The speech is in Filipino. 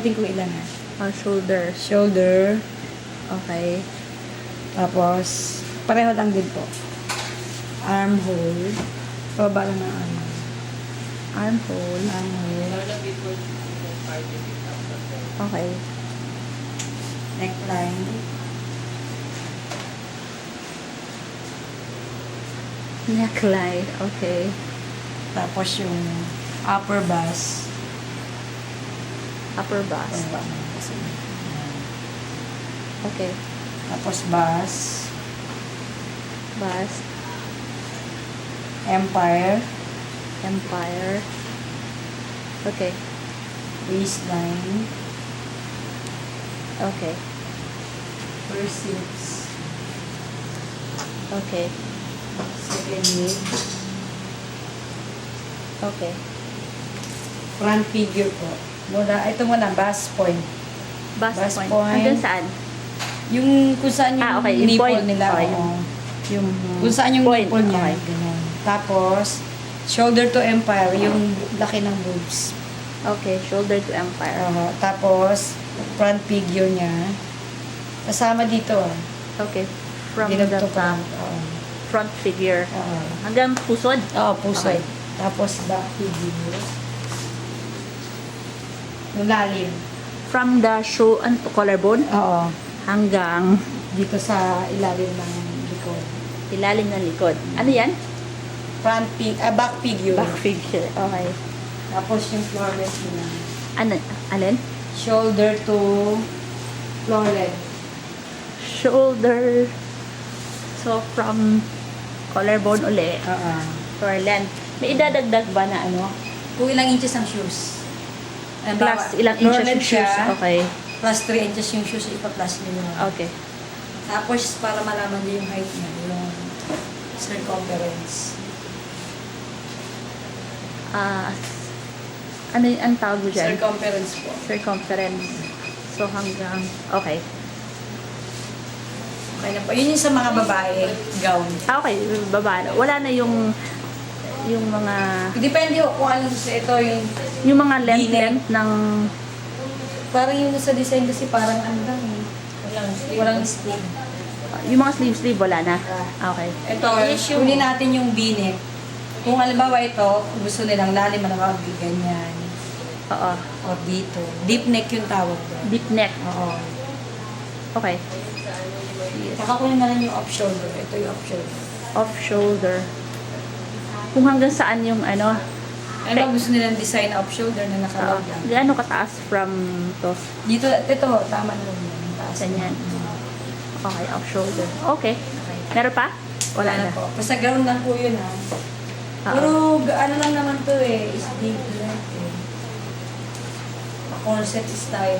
natin kung ilan na. Shoulder. Shoulder. Okay. Tapos, pareho lang din po. Armhole. Pababa lang ng armhole. Armhole. Armhole. Okay. Neckline. Neckline. Okay. Tapos yung upper bust. Upper bust. Okay. Tapos bust. Bust. Empire. Empire. Okay. Waistline. Okay. Pursuits. Okay. Second leg. Okay. Front figure po. Ito muna, bust point. Bust Bust point. point. Hanggang saan? Yung kung saan yung okay. Yung nipple point. nila. Okay. Oo. Yung Kung saan yung point. nipple niya. Okay. Ganun. Tapos, shoulder to empire, yung laki ng boobs. Okay. Shoulder to empire. Tapos, front figure niya. Kasama dito. Okay. From Dinag the to top. Front figure. Hanggang pusod. Oo, puso. Okay. Tapos, back figure. Yung lalim. From the collarbone Oo. hanggang Dito sa ilalim ng likod. ilalim ng likod. Ano yan? Back figure. Back figure. Okay. Tapos yung floorless nila. Ano? Alin? Shoulder to floorless. Shoulder. So, from collarbone uli. Oo. For length. May idadagdag ba na ano? Kung ilang inches ang shoes. Plus ilang inches yung shoes. Siya, Okay. plus 3 inches yung shoes, ipa-plus nyo yun. Okay. Tapos, para malaman din yung height niya, yung circumference. Ano yung ang tawag mo dyan? Circumference po. Circumference. So, hanggang... Okay. Okay na po. Yun yung sa mga babae, gown. Okay. Baba na. Wala na yung mga... Depende ho kung ano sa ito yung... Yung mga V-neck. length ng... Parang yung sa design kasi parang ano lang eh. Walang sleeve. Yung mga sleeve wala na. Okay. Ito, kunin natin yung V-neck. Kung halimbawa ito, gusto nilang lalim, manawag, ganyan. Oo. O dito. Deep neck yung tawag doon. Deep neck. Oo. Okay. Saka kunin na lang yung off shoulder. Ito yung off shoulder. Off shoulder. Kung hanggang saan yung ano... Ano ba gusto nilang design off shoulder na nakalog lang? Gaano kataas from to? Dito, ito, tama na lang. Taas. Ganyan. Okay, off shoulder. Okay. Meron pa? Wala na. po. Basta ground lang po yun ha. Pero ano lang naman to eh. Is deep lang eh. Corset style.